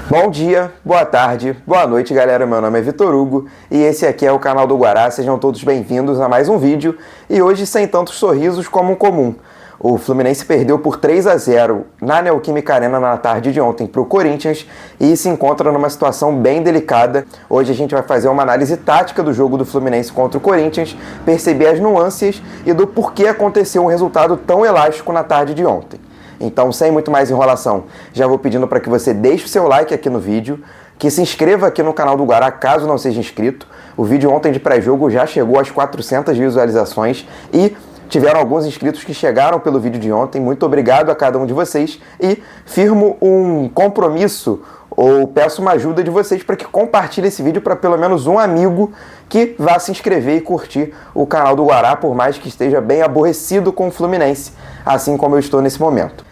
Bom dia, boa tarde, boa noite, galera. Meu nome é Vitor Hugo e esse aqui é o canal do Guará. Sejam todos bem-vindos a mais um vídeo e hoje sem tantos sorrisos como comum. O Fluminense perdeu por 3-0 na Neoquímica Arena na tarde de ontem para o Corinthians e se encontra numa situação bem delicada. Hoje a gente vai fazer uma análise tática do jogo do Fluminense contra o Corinthians, perceber as nuances e do porquê aconteceu um resultado tão elástico na tarde de ontem. Então, sem muito mais enrolação, já vou pedindo para que você deixe o seu like aqui no vídeo, que se inscreva aqui no canal do Guará caso não seja inscrito. O vídeo ontem de pré-jogo já chegou às 400 visualizações e tiveram alguns inscritos que chegaram pelo vídeo de ontem. Muito obrigado a cada um de vocês e firmo um compromisso ou peço uma ajuda de vocês para que compartilhe esse vídeo para pelo menos um amigo que vá se inscrever e curtir o canal do Guará, por mais que esteja bem aborrecido com o Fluminense, assim como eu estou nesse momento.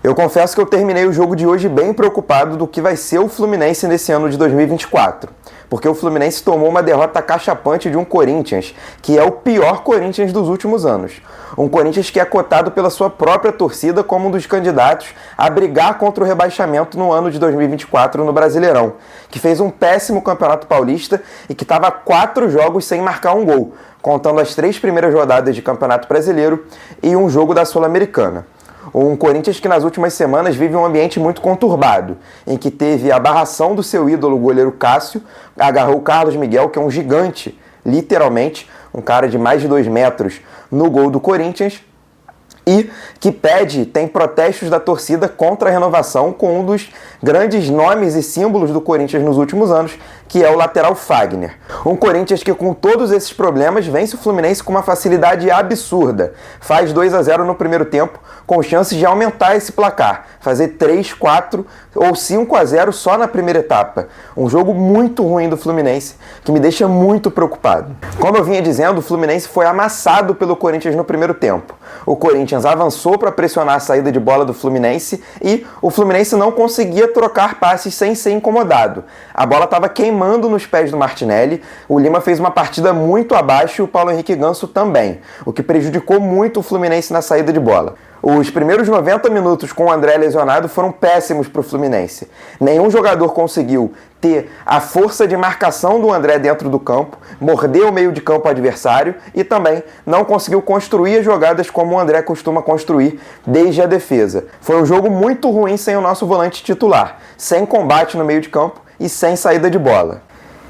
Eu confesso que eu terminei o jogo de hoje bem preocupado do que vai ser o Fluminense nesse ano de 2024, porque o Fluminense tomou uma derrota cachapante de um Corinthians, que é o pior Corinthians dos últimos anos. Um Corinthians que é cotado pela sua própria torcida como um dos candidatos a brigar contra o rebaixamento no ano de 2024 no Brasileirão, que fez um péssimo Campeonato Paulista e que estava 4 jogos sem marcar um gol, contando as 3 primeiras rodadas de Campeonato Brasileiro e um jogo da Sul-Americana. Um Corinthians que nas últimas semanas vive um ambiente muito conturbado, em que teve a barração do seu ídolo, o goleiro Cássio, agarrou o Carlos Miguel, que é um gigante, literalmente, um cara de mais de 2 metros, no gol do Corinthians, e que tem protestos da torcida contra a renovação com um dos grandes nomes e símbolos do Corinthians nos últimos anos, que é o lateral Fagner. Um Corinthians que com todos esses problemas vence o Fluminense com uma facilidade absurda. Faz 2-0 no primeiro tempo, com chances de aumentar esse placar, fazer 3, 4 ou 5-0 só na primeira etapa. Um jogo muito ruim do Fluminense, que me deixa muito preocupado. Como eu vinha dizendo, o Fluminense foi amassado pelo Corinthians no primeiro tempo. O Corinthians avançou para pressionar a saída de bola do Fluminense e o Fluminense não conseguia trocar passes sem ser incomodado. A bola estava queimando nos pés do Martinelli, o Lima fez uma partida muito abaixo e o Paulo Henrique Ganso também, o que prejudicou muito o Fluminense na saída de bola. Os primeiros 90 minutos com o André lesionado foram péssimos para o Fluminense. Nenhum jogador conseguiu ter a força de marcação do André dentro do campo, morder o meio de campo adversário e também não conseguiu construir as jogadas como o André costuma construir desde a defesa. Foi um jogo muito ruim sem o nosso volante titular, sem combate no meio de campo e sem saída de bola.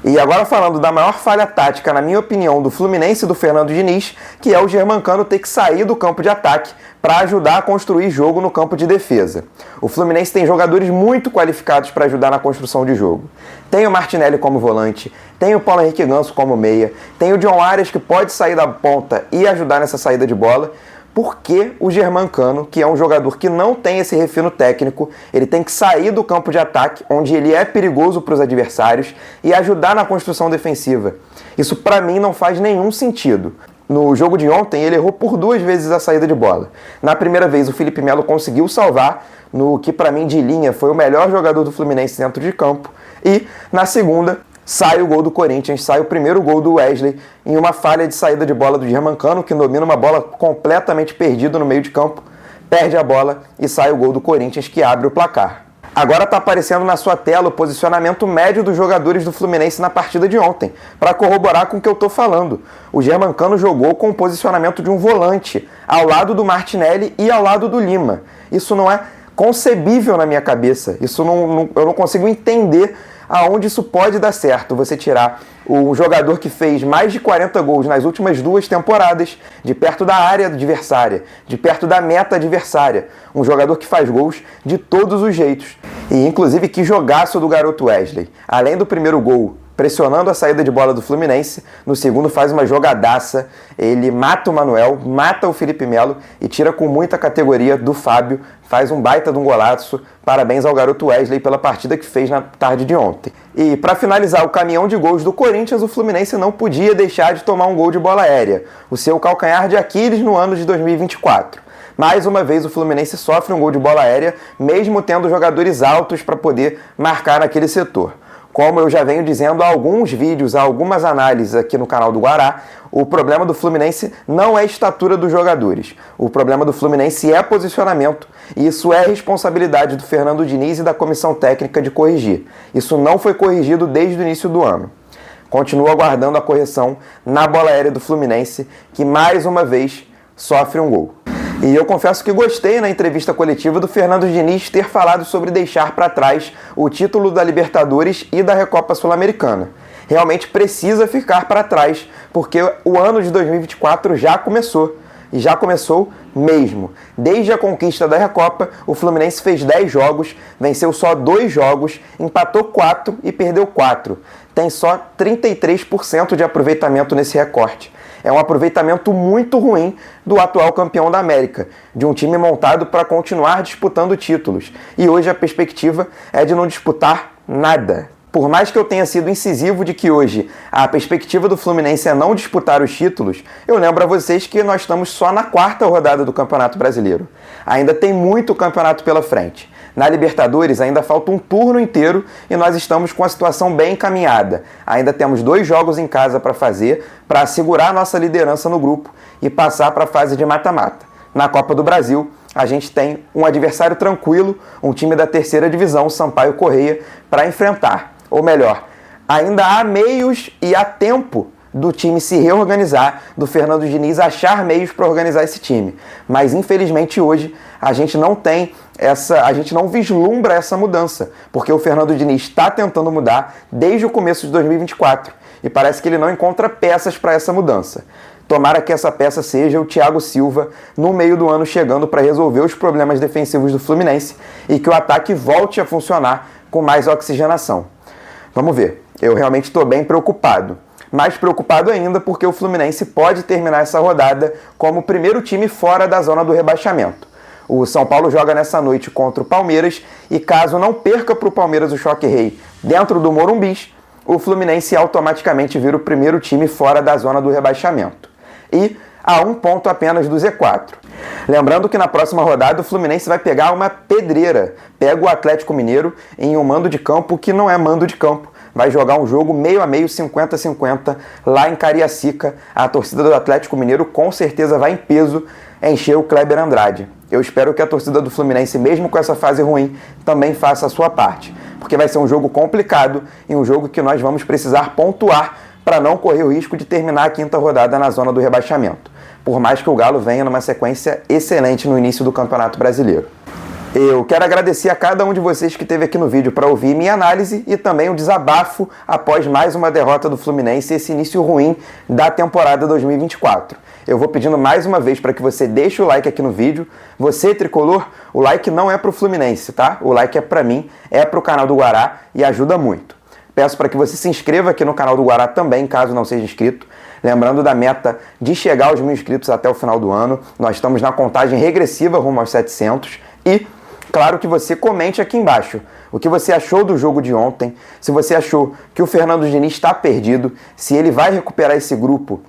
E agora falando da maior falha tática, na minha opinião, do Fluminense e do Fernando Diniz, que é o Germancano ter que sair do campo de ataque para ajudar a construir jogo no campo de defesa. O Fluminense tem jogadores muito qualificados para ajudar na construção de jogo. Tem o Martinelli como volante, tem o Paulo Henrique Ganso como meia, tem o John Arias que pode sair da ponta e ajudar nessa saída de bola. Por que o Germancano, que é um jogador que não tem esse refino técnico, ele tem que sair do campo de ataque, onde ele é perigoso para os adversários, e ajudar na construção defensiva? Isso para mim não faz nenhum sentido. No jogo de ontem ele errou por 2 vezes a saída de bola. Na primeira vez o Felipe Melo conseguiu salvar, no que para mim de linha foi o melhor jogador do Fluminense dentro de campo, e na segunda sai o gol do Corinthians, sai o primeiro gol do Wesley em uma falha de saída de bola do Germancano, que domina uma bola completamente perdida no meio de campo, perde a bola e sai o gol do Corinthians, que abre o placar. Agora está aparecendo na sua tela o posicionamento médio dos jogadores do Fluminense na partida de ontem, para corroborar com o que eu estou falando. O Germancano jogou com o posicionamento de um volante, ao lado do Martinelli e ao lado do Lima. Isso não é concebível na minha cabeça, eu não consigo entender aonde isso pode dar certo, você tirar o jogador que fez mais de 40 gols nas últimas 2 temporadas, de perto da área adversária, de perto da meta adversária, um jogador que faz gols de todos os jeitos. E inclusive que jogaço do garoto Wesley. Além do primeiro gol, pressionando a saída de bola do Fluminense, no segundo faz uma jogadaça, ele mata o Manuel, mata o Felipe Melo e tira com muita categoria do Fábio, faz um baita de um golaço. Parabéns ao garoto Wesley pela partida que fez na tarde de ontem. E para finalizar o caminhão de gols do Corinthians, o Fluminense não podia deixar de tomar um gol de bola aérea, o seu calcanhar de Aquiles no ano de 2024. Mais uma vez o Fluminense sofre um gol de bola aérea, mesmo tendo jogadores altos para poder marcar naquele setor. Como eu já venho dizendo há alguns vídeos, há algumas análises aqui no canal do Guará, o problema do Fluminense não é a estatura dos jogadores. O problema do Fluminense é posicionamento, e isso é responsabilidade do Fernando Diniz e da comissão técnica de corrigir. Isso não foi corrigido desde o início do ano. Continuo aguardando a correção na bola aérea do Fluminense, que mais uma vez sofre um gol. E eu confesso que gostei na entrevista coletiva do Fernando Diniz ter falado sobre deixar para trás o título da Libertadores e da Recopa Sul-Americana. Realmente precisa ficar para trás, porque o ano de 2024 já começou. E já começou mesmo. Desde a conquista da Recopa, o Fluminense fez 10 jogos, venceu só 2 jogos, empatou 4 e perdeu 4. Tem só 33% de aproveitamento nesse recorte. É um aproveitamento muito ruim do atual campeão da América, de um time montado para continuar disputando títulos. E hoje a perspectiva é de não disputar nada. Por mais que eu tenha sido incisivo de que hoje a perspectiva do Fluminense é não disputar os títulos, eu lembro a vocês que nós estamos só na 4ª rodada do Campeonato Brasileiro. Ainda tem muito campeonato pela frente. Na Libertadores ainda falta um turno inteiro e nós estamos com a situação bem encaminhada. Ainda temos 2 jogos em casa para fazer para assegurar a nossa liderança no grupo e passar para a fase de mata-mata. Na Copa do Brasil, a gente tem um adversário tranquilo, um time da 3ª divisão, Sampaio Corrêa, para enfrentar. Ou melhor, ainda há meios e há tempo do time se reorganizar, do Fernando Diniz achar meios para organizar esse time. Mas infelizmente hoje a gente não vislumbra essa mudança, porque o Fernando Diniz está tentando mudar desde o começo de 2024 e parece que ele não encontra peças para essa mudança. Tomara que essa peça seja o Thiago Silva no meio do ano chegando para resolver os problemas defensivos do Fluminense e que o ataque volte a funcionar com mais oxigenação. Vamos ver, eu realmente estou bem preocupado. Mais preocupado ainda porque o Fluminense pode terminar essa rodada como o primeiro time fora da zona do rebaixamento. O São Paulo joga nessa noite contra o Palmeiras e caso não perca para o Palmeiras o choque rei dentro do Morumbi, o Fluminense automaticamente vira o primeiro time fora da zona do rebaixamento. E a 1 ponto apenas do Z4. Lembrando que na próxima rodada o Fluminense vai pegar uma pedreira. Pega o Atlético Mineiro em um mando de campo que não é mando de campo. Vai jogar um jogo meio a meio, 50-50, lá em Cariacica. A torcida do Atlético Mineiro com certeza vai em peso encher o Kleber Andrade. Eu espero que a torcida do Fluminense, mesmo com essa fase ruim, também faça a sua parte. Porque vai ser um jogo complicado e um jogo que nós vamos precisar pontuar para não correr o risco de terminar a 5ª rodada na zona do rebaixamento. Por mais que o Galo venha numa sequência excelente no início do Campeonato Brasileiro. Eu quero agradecer a cada um de vocês que esteve aqui no vídeo para ouvir minha análise e também o desabafo após mais uma derrota do Fluminense e esse início ruim da temporada 2024. Eu vou pedindo mais uma vez para que você deixe o like aqui no vídeo. Você, tricolor, o like não é para o Fluminense, tá? O like é para mim, é para o canal do Guará e ajuda muito. Peço para que você se inscreva aqui no canal do Guará também, caso não seja inscrito. Lembrando da meta de chegar aos 1000 inscritos até o final do ano. Nós estamos na contagem regressiva rumo aos 700 e claro que você comente aqui embaixo o que você achou do jogo de ontem, se você achou que o Fernando Diniz está perdido, se ele vai recuperar esse grupo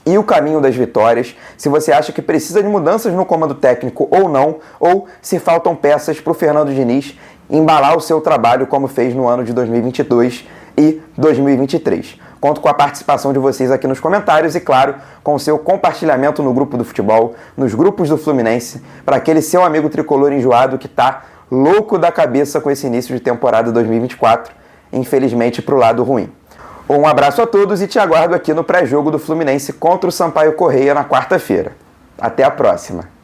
e o caminho das vitórias, se você acha que precisa de mudanças no comando técnico ou não, ou se faltam peças para o Fernando Diniz embalar o seu trabalho como fez no ano de 2022 e 2023. Conto com a participação de vocês aqui nos comentários e, claro, com o seu compartilhamento no grupo do futebol, nos grupos do Fluminense, para aquele seu amigo tricolor enjoado que está louco da cabeça com esse início de temporada 2024, infelizmente para o lado ruim. Um abraço a todos e te aguardo aqui no pré-jogo do Fluminense contra o Sampaio Corrêa na quarta-feira. Até a próxima!